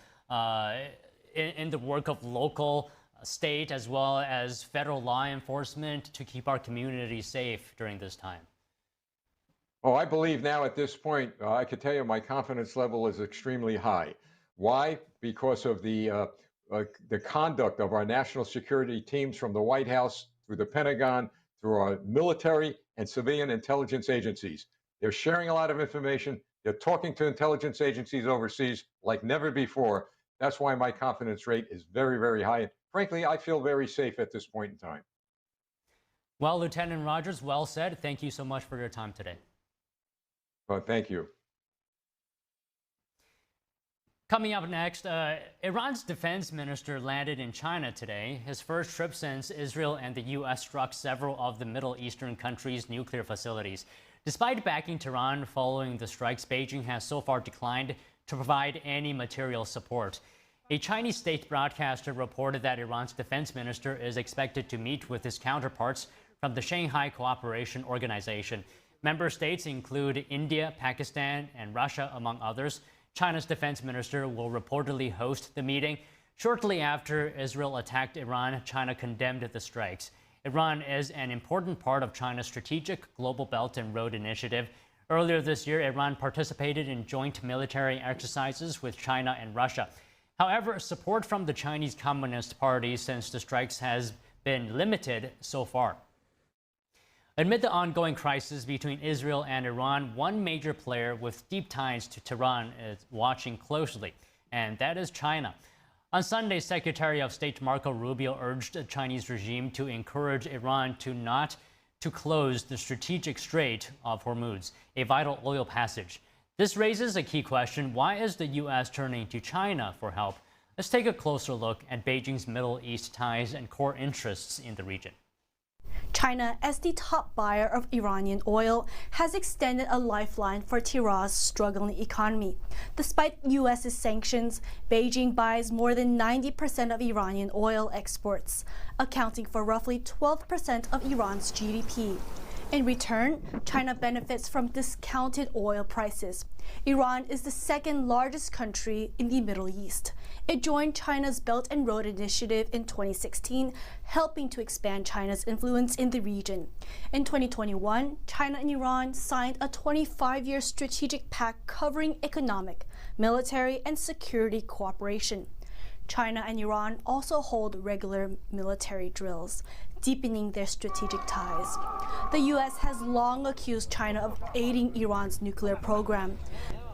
in the work of local, state, as well as federal law enforcement to keep our community safe during this time? Oh, I believe now at this point, I could tell you my confidence level is extremely high. Why? Because of the conduct of our national security teams from the White House through the Pentagon, through our military and civilian intelligence agencies. They're sharing a lot of information. They're talking to intelligence agencies overseas like never before. That's why my confidence rate is very, very high. And frankly, I feel very safe at this point in time. Well, Lieutenant Rogers, well said. Thank you so much for your time today. Thank you. Coming up next, Iran's defense minister landed in China today, his first trip since Israel and the U.S. struck several of the Middle Eastern countries' nuclear facilities. Despite backing Tehran following the strikes, Beijing has so far declined to provide any material support. A Chinese state broadcaster reported that Iran's defense minister is expected to meet with his counterparts from the Shanghai Cooperation Organization. Member states include India, Pakistan, and Russia, among others. China's defense minister will reportedly host the meeting. Shortly after Israel attacked Iran, China condemned the strikes. Iran is an important part of China's strategic Global Belt and Road Initiative. Earlier this year, Iran participated in joint military exercises with China and Russia. However, support from the Chinese Communist Party since the strikes has been limited so far. Amid the ongoing crisis between Israel and Iran, one major player with deep ties to Tehran is watching closely, and that is China. On Sunday, Secretary of State Marco Rubio urged the Chinese regime to encourage Iran to close the strategic Strait of Hormuz, a vital oil passage. This raises a key question: why is the U.S. turning to China for help? Let's take a closer look at Beijing's Middle East ties and core interests in the region. China, as the top buyer of Iranian oil, has extended a lifeline for Tehran's struggling economy. Despite U.S.'s sanctions, Beijing buys more than 90% of Iranian oil exports, accounting for roughly 12% of Iran's GDP. In return, China benefits from discounted oil prices. Iran is the second largest country in the Middle East. It joined China's Belt and Road Initiative in 2016, helping to expand China's influence in the region. In 2021, China and Iran signed a 25-year strategic pact covering economic, military, and security cooperation. China and Iran also hold regular military drills, deepening their strategic ties. The U.S. has long accused China of aiding Iran's nuclear program.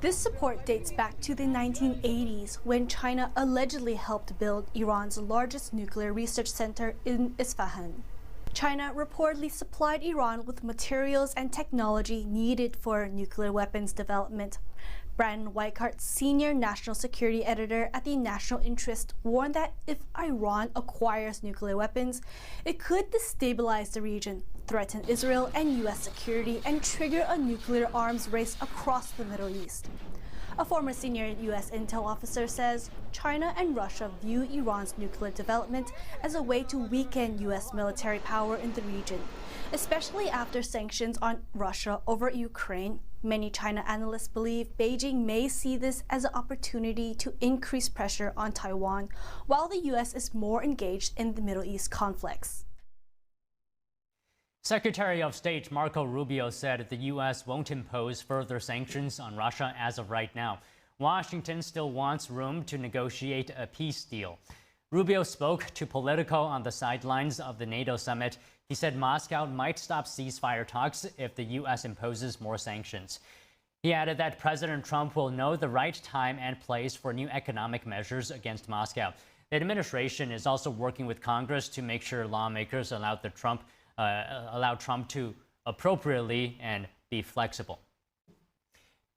This support dates back to the 1980s, when China allegedly helped build Iran's largest nuclear research center in Isfahan. China reportedly supplied Iran with materials and technology needed for nuclear weapons development. Brandon Weichart, senior national security editor at the National Interest, warned that if Iran acquires nuclear weapons, it could destabilize the region, threaten Israel and U.S. security, and trigger a nuclear arms race across the Middle East. A former senior U.S. intel officer says China and Russia view Iran's nuclear development as a way to weaken U.S. military power in the region, especially after sanctions on Russia over Ukraine. Many China analysts believe Beijing may see this as an opportunity to increase pressure on Taiwan, while the U.S. is more engaged in the Middle East conflicts. Secretary of State Marco Rubio said the U.S. won't impose further sanctions on Russia as of right now. Washington still wants room to negotiate a peace deal. Rubio spoke to Politico on the sidelines of the NATO summit. He said Moscow might stop ceasefire talks if the U.S. imposes more sanctions. He added that President Trump will know the right time and place for new economic measures against Moscow. The administration is also working with Congress to make sure lawmakers allow Trump to appropriately and be flexible.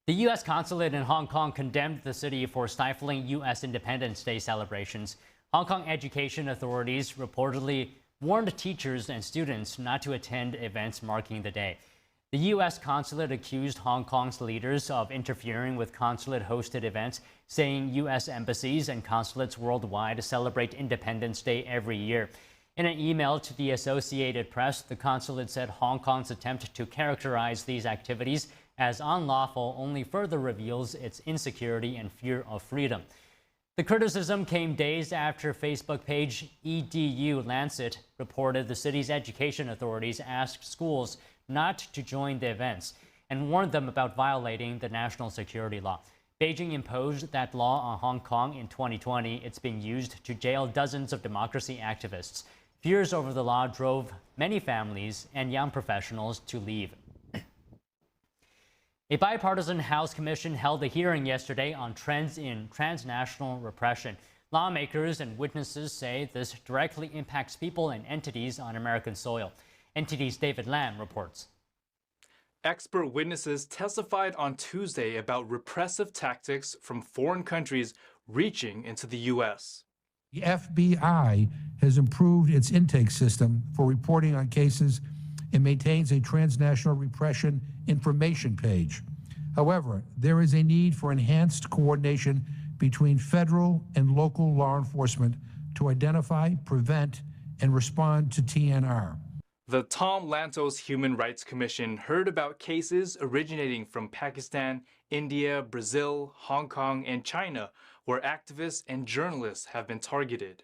The U.S. consulate in Hong Kong condemned the city for stifling U.S. Independence Day celebrations. Hong Kong education authorities reportedly warned teachers and students not to attend events marking the day. The U.S. consulate accused Hong Kong's leaders of interfering with consulate-hosted events, saying U.S. embassies and consulates worldwide celebrate Independence Day every year. In an email to the Associated Press, the consulate said Hong Kong's attempt to characterize these activities as unlawful only further reveals its insecurity and fear of freedom. The criticism came days after Facebook page EDU Lancet reported the city's education authorities asked schools not to join the events and warned them about violating the national security law. Beijing imposed that law on Hong Kong in 2020. It's being used to jail dozens of democracy activists. Fears over the law drove many families and young professionals to leave. A bipartisan House commission held a hearing yesterday on trends in transnational repression. Lawmakers and witnesses say this directly impacts people and entities on American soil. NTD's David Lam reports. Expert witnesses testified on Tuesday about repressive tactics from foreign countries reaching into the U.S. The FBI has improved its intake system for reporting on cases and maintains a transnational repression information page. However, there is a need for enhanced coordination between federal and local law enforcement to identify, prevent, and respond to TNR. The Tom Lantos Human Rights Commission heard about cases originating from Pakistan, India, Brazil, Hong Kong, and China, where activists and journalists have been targeted.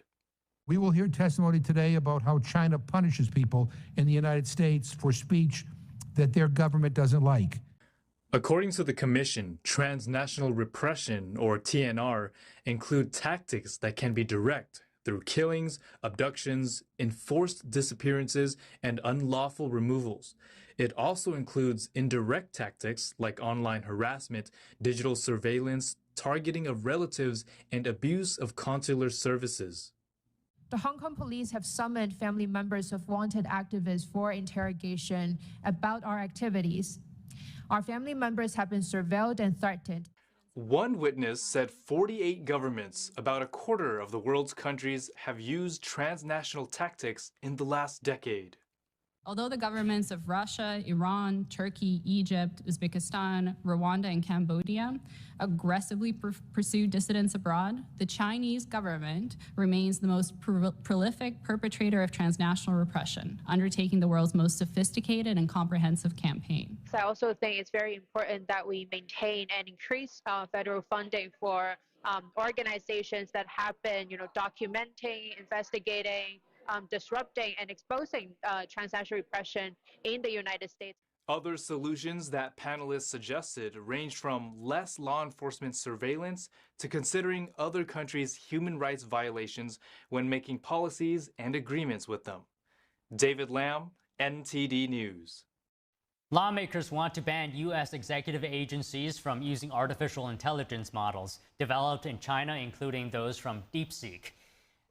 We will hear testimony today about how China punishes people in the United States for speech that their government doesn't like. According to the Commission, transnational repression, or TNR, include tactics that can be direct through killings, abductions, enforced disappearances, and unlawful removals. It also includes indirect tactics like online harassment, digital surveillance, targeting of relatives, and abuse of consular services. The Hong Kong police have summoned family members of wanted activists for interrogation about our activities. Our family members have been surveilled and threatened. One witness said 48 governments, about a quarter of the world's countries, have used transnational tactics in the last decade. Although the governments of Russia, Iran, Turkey, Egypt, Uzbekistan, Rwanda, and Cambodia aggressively pursue dissidents abroad, the Chinese government remains the most prolific perpetrator of transnational repression, undertaking the world's most sophisticated and comprehensive campaign. I also think it's very important that we maintain and increase federal funding for organizations that have been, documenting, investigating, disrupting and exposing transnational repression in the United States. Other solutions that panelists suggested range from less law enforcement surveillance to considering other countries' human rights violations when making policies and agreements with them. David Lam, NTD News. Lawmakers want to ban U.S. executive agencies from using artificial intelligence models developed in China, including those from DeepSeek.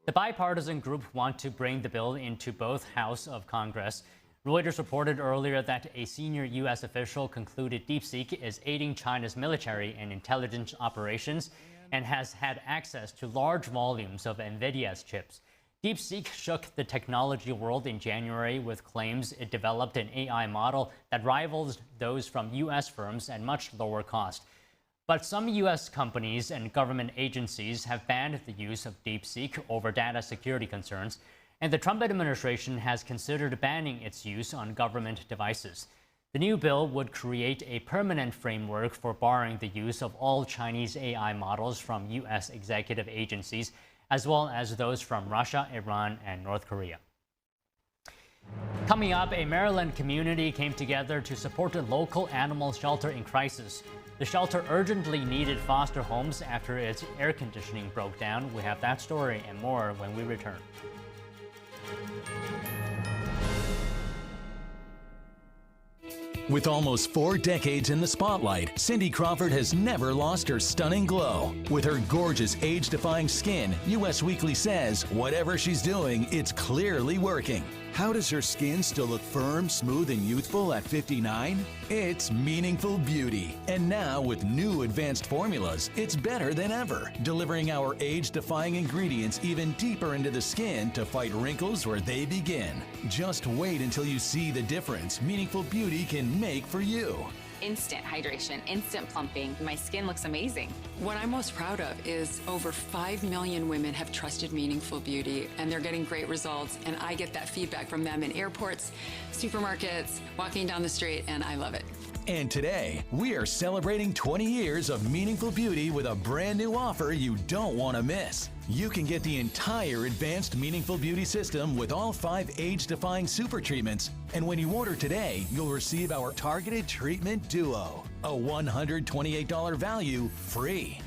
The bipartisan group want to bring the bill into both Houses of Congress. Reuters reported earlier that a senior U.S. official concluded DeepSeek is aiding China's military and intelligence operations and has had access to large volumes of NVIDIA's chips. DeepSeek shook the technology world in January with claims it developed an AI model that rivals those from U.S. firms at much lower cost. But some U.S. companies and government agencies have banned the use of DeepSeek over data security concerns, and the Trump administration has considered banning its use on government devices. The new bill would create a permanent framework for barring the use of all Chinese AI models from U.S. executive agencies, as well as those from Russia, Iran, and North Korea. Coming up, a Maryland community came together to support a local animal shelter in crisis. The shelter urgently needed foster homes after its air conditioning broke down. We have that story and more when we return. With almost 4 decades in the spotlight, Cindy Crawford has never lost her stunning glow. With her gorgeous, age-defying skin, US Weekly says, whatever she's doing, it's clearly working. How does her skin still look firm, smooth, and youthful at 59? It's Meaningful Beauty. And now with new advanced formulas, it's better than ever, delivering our age-defying ingredients even deeper into the skin to fight wrinkles where they begin. Just wait until you see the difference Meaningful Beauty can make for you. Instant hydration, instant plumping. My skin looks amazing. What I'm most proud of is over 5 million women have trusted Meaningful Beauty, and they're getting great results. And I get that feedback from them in airports, supermarkets, walking down the street, and I love it. And today, we are celebrating 20 years of Meaningful Beauty with a brand new offer you don't want to miss. You can get the entire advanced Meaningful Beauty system with all 5 age-defying super treatments. And when you order today, you'll receive our Targeted Treatment Duo, a $128 value free.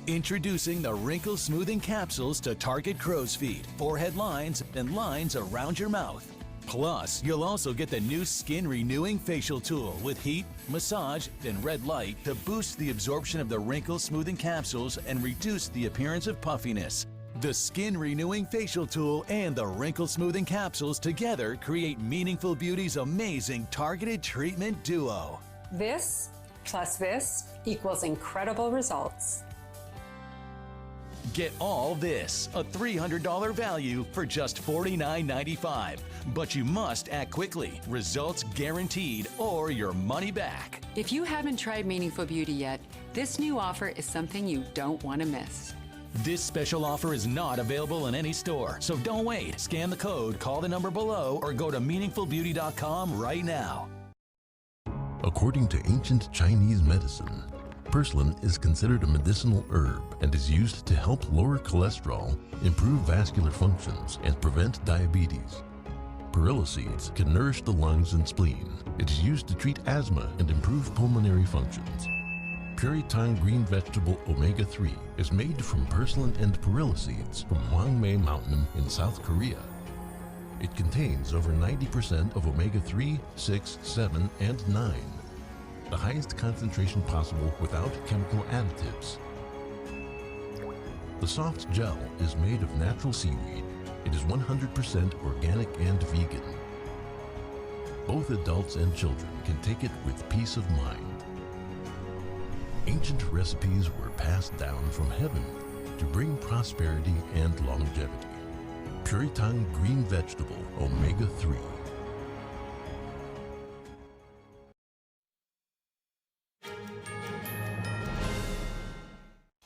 Introducing the Wrinkle Smoothing Capsules to target crow's feet, forehead lines, and lines around your mouth. Plus, you'll also get the new Skin Renewing Facial Tool with heat, massage, and red light to boost the absorption of the wrinkle smoothing capsules and reduce the appearance of puffiness. The Skin Renewing Facial Tool and the Wrinkle Smoothing Capsules together create Meaningful Beauty's amazing targeted treatment duo. This plus this equals incredible results. Get all this, a $300 value for just $49.95. But you must act quickly. Results guaranteed or your money back. If you haven't tried Meaningful Beauty yet, this new offer is something you don't want to miss. This special offer is not available in any store, so don't wait. Scan the code, call the number below, or go to meaningfulbeauty.com right now. According to ancient Chinese medicine, purslane is considered a medicinal herb and is used to help lower cholesterol, improve vascular functions, and prevent diabetes. Perilla seeds can nourish the lungs and spleen. It is used to treat asthma and improve pulmonary functions. Puritang green vegetable omega-3 is made from purslane and perilla seeds from Hwangmae Mountain in South Korea. It contains over 90% of omega-3, 6, 7, and 9. The highest concentration possible without chemical additives. The soft gel is made of natural seaweed. It is 100% organic and vegan. Both adults and children can take it with peace of mind. Ancient recipes were passed down from heaven to bring prosperity and longevity. Puritang green vegetable omega-3.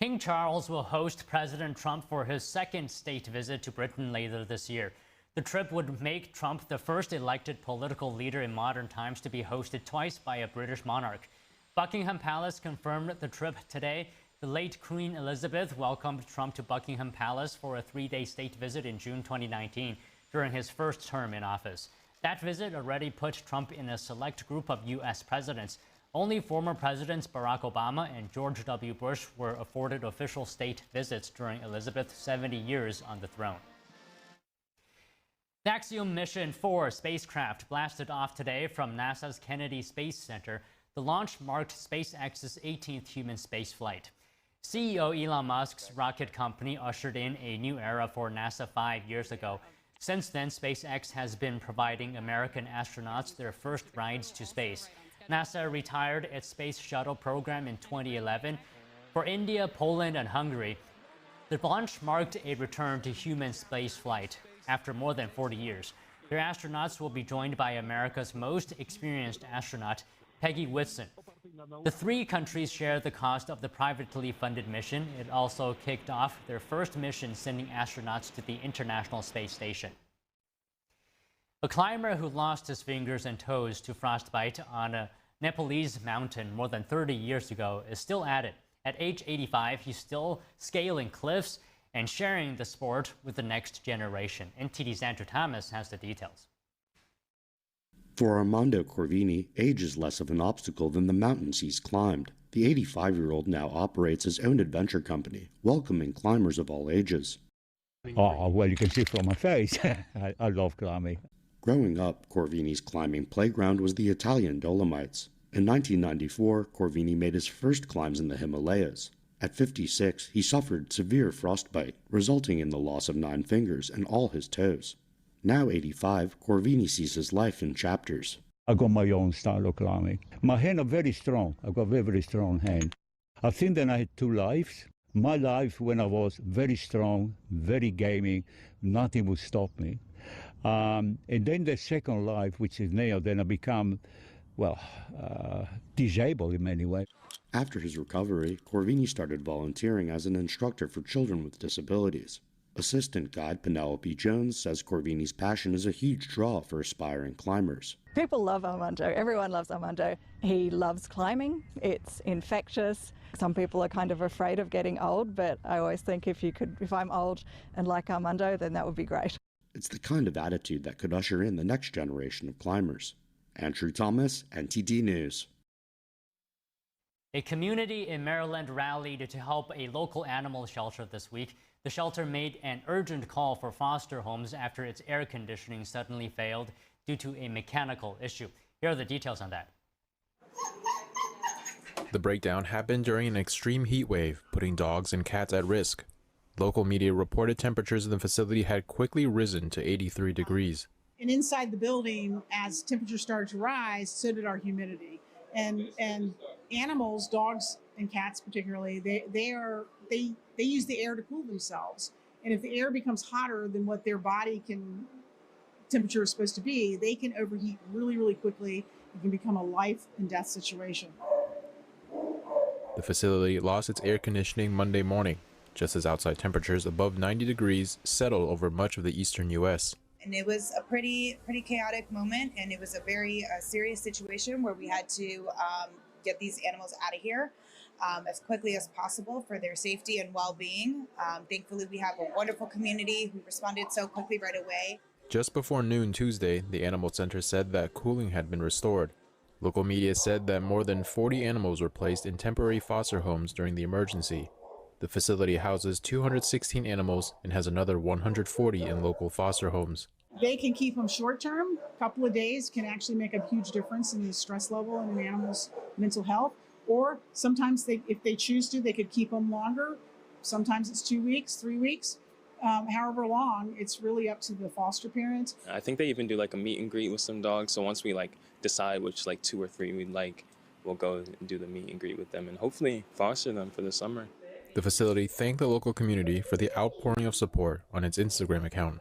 King Charles will host President Trump for his second state visit to Britain later this year. The trip would make Trump the first elected political leader in modern times to be hosted twice by a British monarch. Buckingham Palace confirmed the trip today. The late Queen Elizabeth welcomed Trump to Buckingham Palace for a 3-day state visit in June 2019 during his first term in office. That visit already put Trump in a select group of U.S. presidents. Only former presidents Barack Obama and George W. Bush were afforded official state visits during Elizabeth's 70 years on the throne. The Axiom Mission 4 spacecraft blasted off today from NASA's Kennedy Space Center. The launch marked SpaceX's 18th human spaceflight. CEO Elon Musk's rocket company ushered in a new era for NASA 5 years ago. Since then, SpaceX has been providing American astronauts their first rides to space. NASA retired its space shuttle program in 2011. For India, Poland, and Hungary, the launch marked a return to human spaceflight after more than 40 years. Their astronauts will be joined by America's most experienced astronaut, Peggy Whitson. The 3 countries share the cost of the privately funded mission. It also kicked off their first mission sending astronauts to the International Space Station. A climber who lost his fingers and toes to frostbite on a Nepalese mountain more than 30 years ago is still at it. At age 85, he's still scaling cliffs and sharing the sport with the next generation. NTD's Andrew Thomas has the details. For Armando Corvini, age is less of an obstacle than the mountains he's climbed. The 85-year-old now operates his own adventure company, welcoming climbers of all ages. Oh, well, you can see from my face. I love climbing. Growing up, Corvini's climbing playground was the Italian Dolomites. In 1994, Corvini made his first climbs in the Himalayas. At 56, he suffered severe frostbite, resulting in the loss of 9 fingers and all his toes. Now 85, Corvini sees his life in chapters. I got my own style of climbing. My hands are very strong. I've got very, very strong hands. I think that I had two lives. My life when I was very strong, very gaming, nothing would stop me. And then the second life, which is now, then I become, well, disabled in many ways. After his recovery, Corvini started volunteering as an instructor for children with disabilities. Assistant guide Penelope Jones says Corvini's passion is a huge draw for aspiring climbers. People love Armando. Everyone loves Armando. He loves climbing. It's infectious. Some people are kind of afraid of getting old, but I always think if I'm old and like Armando, then that would be great. It's the kind of attitude that could usher in the next generation of climbers. Andrew Thomas, NTD News. A community in Maryland rallied to help a local animal shelter this week. The shelter made an urgent call for foster homes after its air conditioning suddenly failed due to a mechanical issue. Here are the details on that. The breakdown happened during an extreme heat wave, putting dogs and cats at risk. Local media reported temperatures in the facility had quickly risen to 83 degrees. And inside the building, as temperatures started to rise, so did our humidity. And animals, dogs and cats particularly, they use the air to cool themselves. And if the air becomes hotter than what their body temperature is supposed to be, they can overheat really, really quickly. It can become a life and death situation. The facility lost its air conditioning Monday morning, just as outside temperatures above 90 degrees settled over much of the eastern U.S. And it was a pretty chaotic moment, and it was a very serious situation where we had to get these animals out of here as quickly as possible for their safety and well-being. Thankfully, we have a wonderful community who responded so quickly right away. Just before noon Tuesday, the animal center said that cooling had been restored. Local media said that more than 40 animals were placed in temporary foster homes during the emergency. The facility houses 216 animals and has another 140 in local foster homes. They can keep them short term. A couple of days can actually make a huge difference in the stress level and an animal's mental health. Or sometimes if they choose to, they could keep them longer. Sometimes it's 2 weeks, 3 weeks. However long, it's really up to the foster parent. I think they even do like a meet and greet with some dogs. So once we decide which 2 or 3 we'd like, we'll go and do the meet and greet with them and hopefully foster them for the summer. The facility thanked the local community for the outpouring of support on its Instagram account.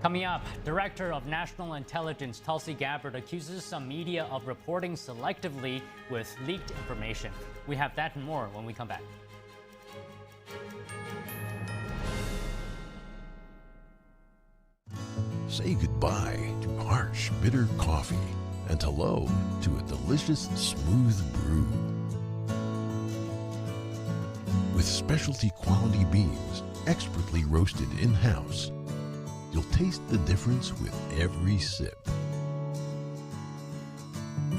Coming up, Director of National Intelligence Tulsi Gabbard accuses some media of reporting selectively with leaked information. We have that and more when we come back. Say goodbye to harsh, bitter coffee and hello to a delicious, smooth brew. With specialty quality beans, expertly roasted in-house, you'll taste the difference with every sip.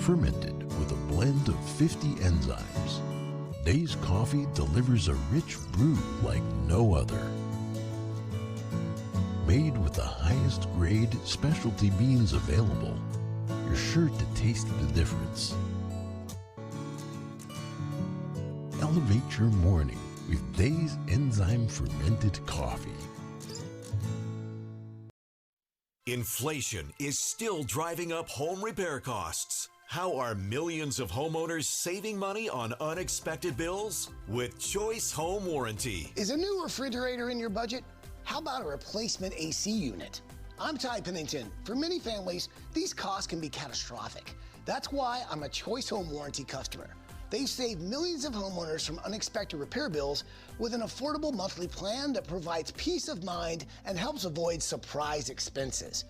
Fermented with a blend of 50 enzymes, Dave's Coffee delivers a rich brew like no other. Made with the highest grade specialty beans available, you're sure to taste the difference. Elevate your morning with Dave's enzyme fermented coffee. Inflation is still driving up home repair costs. How are millions of homeowners saving money on unexpected bills? With Choice Home Warranty. Is a new refrigerator in your budget? How about a replacement AC unit? I'm Ty Pennington. For many families, these costs can be catastrophic. That's why I'm a Choice Home Warranty customer. They've saved millions of homeowners from unexpected repair bills with an affordable monthly plan that provides peace of mind and helps avoid surprise expenses.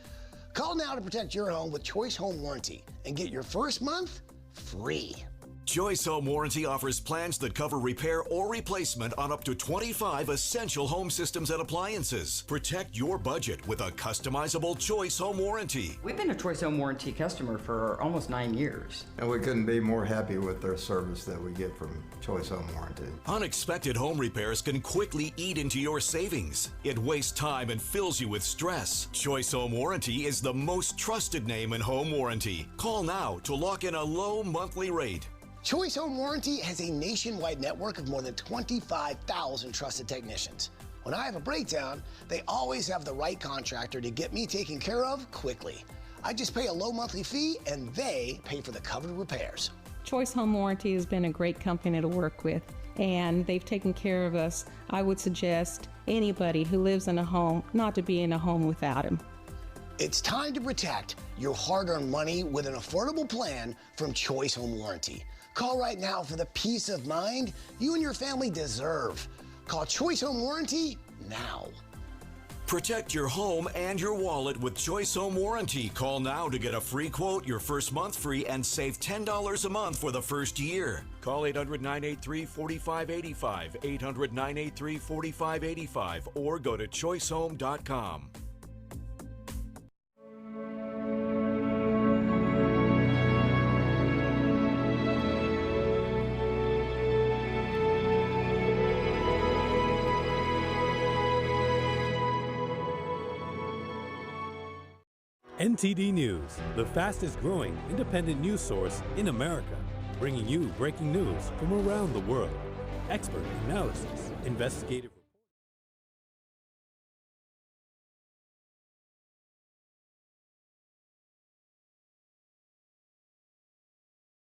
Call now to protect your home with Choice Home Warranty and get your first month free. Choice Home Warranty offers plans that cover repair or replacement on up to 25 essential home systems and appliances. Protect your budget with a customizable Choice Home Warranty. We've been a Choice Home Warranty customer for almost 9 years. And we couldn't be more happy with their service that we get from Choice Home Warranty. Unexpected home repairs can quickly eat into your savings. It wastes time and fills you with stress. Choice Home Warranty is the most trusted name in home warranty. Call now to lock in a low monthly rate. Choice Home Warranty has a nationwide network of more than 25,000 trusted technicians. When I have a breakdown, they always have the right contractor to get me taken care of quickly. I just pay a low monthly fee and they pay for the covered repairs. Choice Home Warranty has been a great company to work with, and they've taken care of us. I would suggest anybody who lives in a home not to be in a home without him. It's time to protect your hard-earned money with an affordable plan from Choice Home Warranty. Call right now for the peace of mind you and your family deserve. Call Choice Home Warranty now. Protect your home and your wallet with Choice Home Warranty. Call now to get a free quote, your first month free, and save $10 a month for the first year. Call 800-983-4585, 800-983-4585, or go to choicehome.com. NTD News, the fastest growing independent news source in America, bringing you breaking news from around the world. Expert analysis, investigative